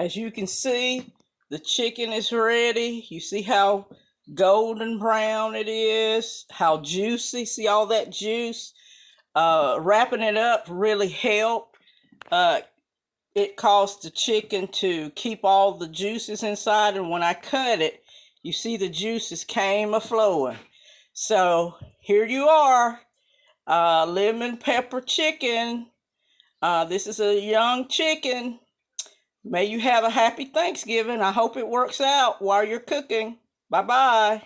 As you can see, the chicken is ready. You see how golden brown it is, how juicy. See all that juice? Wrapping it up really helped. It caused the chicken to keep all the juices inside, and when I cut it, you see the juices came a-flowing. So here you are, lemon pepper chicken. This is a young chicken. May you have a happy Thanksgiving. I hope it works out while you're cooking. Bye-bye.